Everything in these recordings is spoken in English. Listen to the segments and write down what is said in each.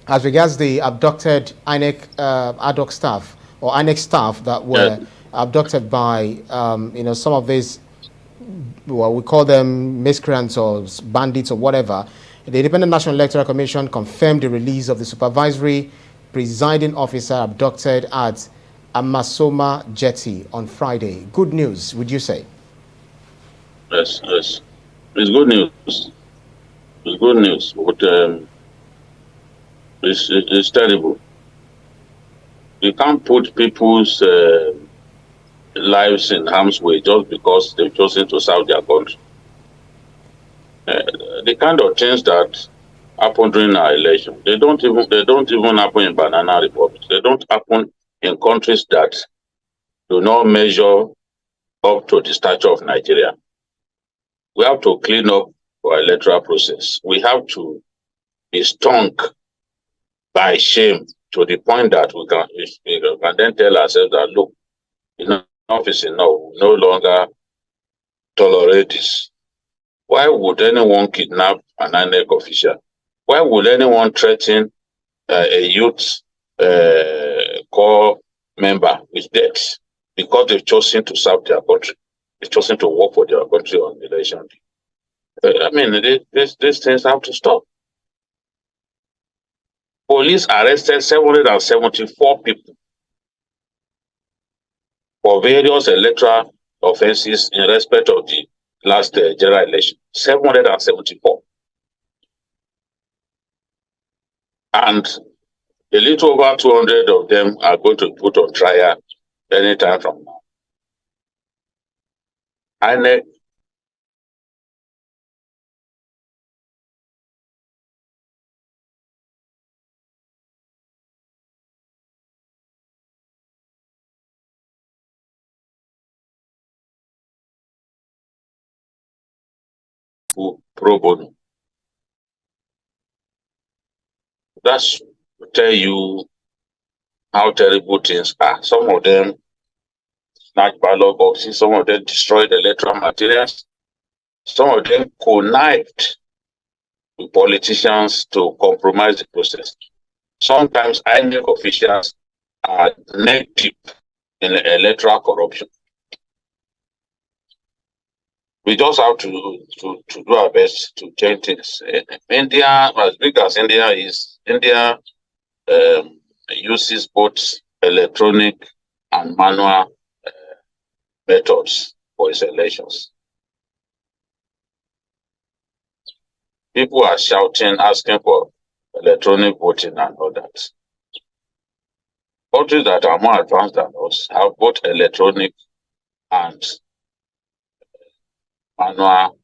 as regards the abducted INEC ad hoc staff or INEC staff that Yes, were abducted by, some of these, well, we call them miscreants or bandits or whatever. The Independent National Electoral Commission confirmed the release of the supervisory presiding officer abducted at Amasoma Jetty on Friday. Good news, would you say? yes. It's good news. It's good news, but it's terrible. You can't put people's lives in harm's way just because they've chosen to serve their country. Uh, the kind of things that happen during our election, they don't even happen in banana republics. They don't happen in countries that do not measure up to the stature of Nigeria. We have to clean up our electoral process. We have to be stunk by shame to the point that we can then tell ourselves that look, enough is enough. We no longer tolerate this. Why would anyone kidnap an INEC official? Why would anyone threaten a youth core member with death because they've chosen to serve their country? They've chosen to work for their country on election day. I mean, these things have to stop. Police arrested 774 people for various electoral offences in respect of the last general election. 774. And a little over 200 of them are going to be put on trial anytime from now. INEC pro bono. That's to tell you how terrible things are. Some of them snatch ballot boxes, some of them destroyed electoral materials, some of them connived with politicians to compromise the process. Sometimes INEC officials are neck deep in electoral corruption. We just have to do our best to change things. India, as big as India is, India uses both electronic and manual methods for its elections. People are shouting, asking for electronic voting and all that. Countries that are more advanced than us have both electronic and manual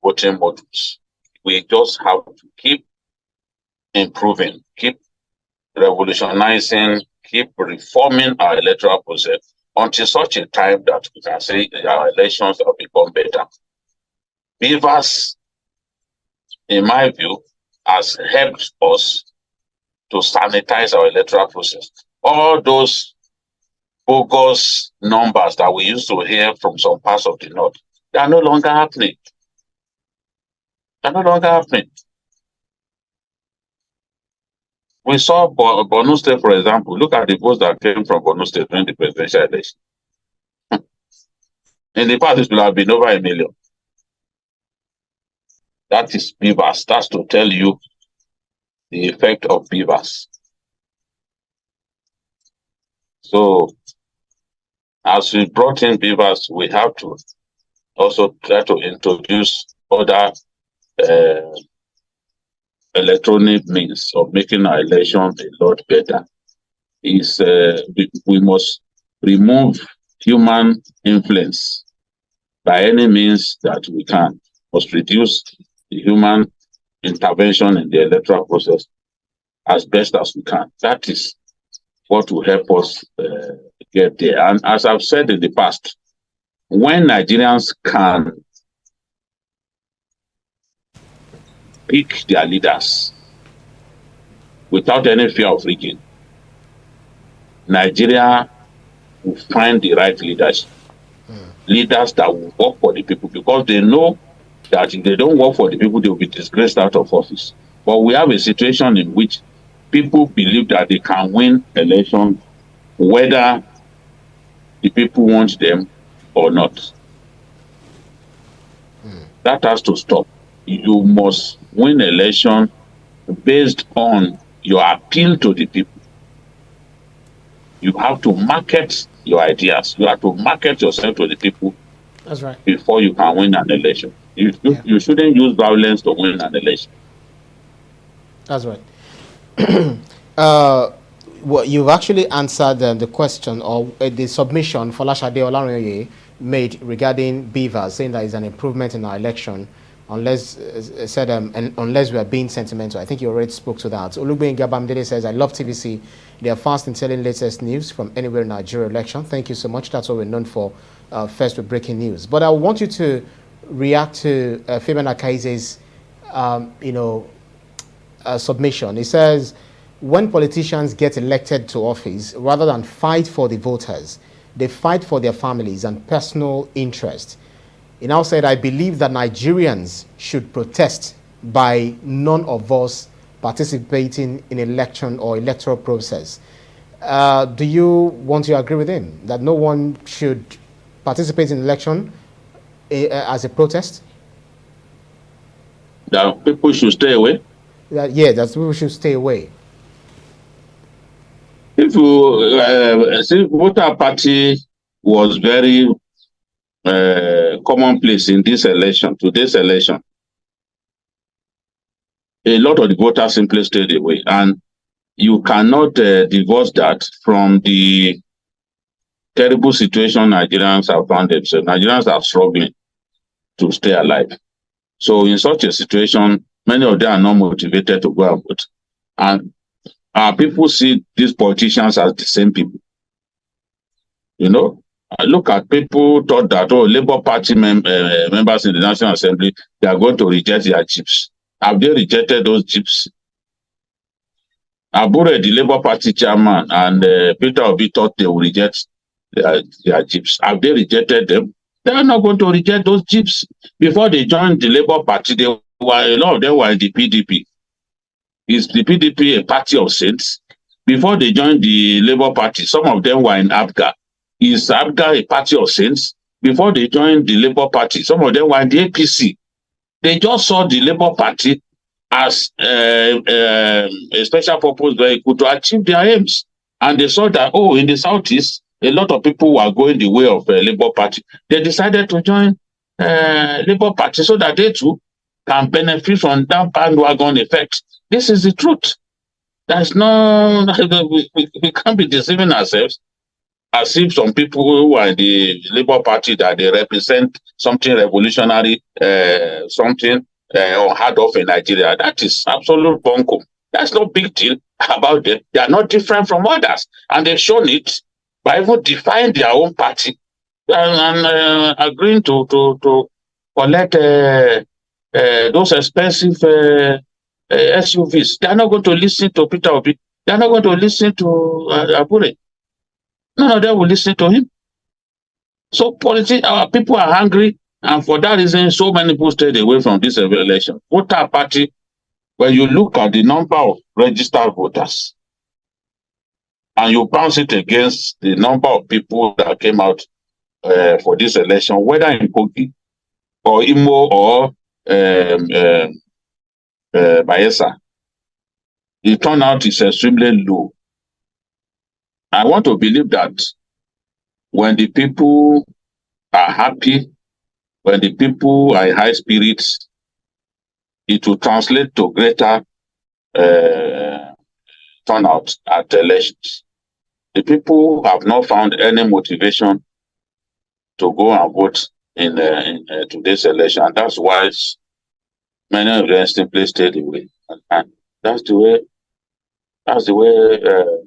voting modules. We just have to keep improving, keep revolutionizing, keep reforming our electoral process until such a time that we can say our elections have become better. Beavers, in my view, has helped us to sanitize our electoral process. All those bogus numbers that we used to hear from some parts of the north, they are no longer happening. They're no longer happening. We saw Borno State, for example. Look at the votes that came from Borno State during the presidential election. In the past, it will have been over 1 million. That is beavers. That's to tell you the effect of beavers. So, as we brought in beavers, we have to also try to introduce other uh, electronic means of making our election a lot better. We must remove human influence by any means that we can. Must reduce the human intervention in the electoral process as best as we can. That is what will help us get there. And as I've said in the past, when Nigerians can pick their leaders without any fear of rigging, Nigeria will find the right leadership. Leaders that will work for the people, because they know that if they don't work for the people, they will be disgraced out of office. But we have a situation in which people believe that they can win elections whether the people want them or not. That has to stop. You must win election based on your appeal to the people. You have to market your ideas. You have to market yourself to the people. That's right. Before you can win an election. Yeah, You shouldn't use violence to win an election. that's right. uh, well, you've actually answered the question or the submission Folashade Olaroye made regarding Beaver, saying that it's an improvement in our election, unless and unless we are being sentimental. I think you already spoke to that. Olugbe Ngabamdele says, "I love TVC. They are fast in telling latest news from anywhere in Nigeria election. Thank you so much. That's what we're known for. First with breaking news. But I want you to react to Fabian Akaize's, submission. He says, when politicians get elected to office, rather than fight for the voters, they fight for their families and personal interest. He now said, I believe that Nigerians should protest by none of us participating in election or electoral process. Do you want to agree with him that no one should participate in election as a protest? That people should stay away? That people should stay away. If you see, voter party was very commonplace in this election, today's election. A lot of the voters simply stayed away, and you cannot divorce that from the terrible situation Nigerians have found themselves. Nigerians are struggling to stay alive. So in such a situation, many of them are not motivated to go and vote. And our people see these politicians as the same people. You know, I look at people thought that, Labour Party members in the National Assembly, they are going to reject their chips. Have they rejected those chips? Abure, the Labour Party chairman, and Peter Obi thought they will reject their chips. Have they rejected them? They are not going to reject those chips. Before they joined the Labour Party, a lot of them were in the PDP. Is the PDP a party of saints? Before they joined the Labour Party, some of them were in ABGA. Is ABGA a party of saints? Before they joined the Labour Party, some of them were in the APC. They just saw the Labour Party as a special purpose vehicle to achieve their aims. And they saw that, in the Southeast, a lot of people were going the way of Labour Party. They decided to join Labour Party so that they too can benefit from that bandwagon effect. This is the truth. There's no, we can't be deceiving ourselves as if some people who are in the Labour Party that they represent something revolutionary, something unheard of in Nigeria. That is absolute bunkum. That's no big deal about them. They are not different from others. And they've shown it by even defying their own party and agreeing to collect those expensive SUVs. They are not going to listen to Peter Obi. They are not going to listen to Abure. None of them will listen to him. So our people are hungry, and for that reason, so many people stayed away from this election. Voter party, when you look at the number of registered voters, and you bounce it against the number of people that came out for this election, whether in Kogi or Imo or Bayelsa, the turnout is extremely low. I want to believe that when the people are happy, when the people are in high spirits, it will translate to greater turnout at elections. The people have not found any motivation to go and vote in today's election, and that's why many of them simply stayed away. And that's the way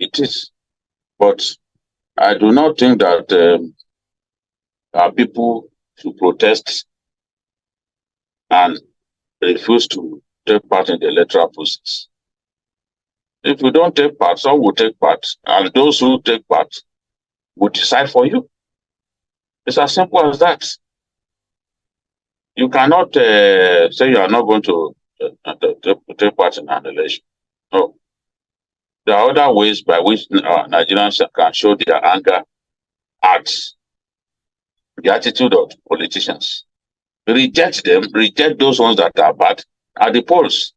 it is. But I do not think that our people should protest and refuse to take part in the electoral process. If you don't take part, some will take part, and those who take part will decide for you. It's as simple as that. You cannot say you are not going to take part in an election. No. There are other ways by which Nigerians can show their anger at the attitude of politicians. Reject them, reject those ones that are bad at the polls.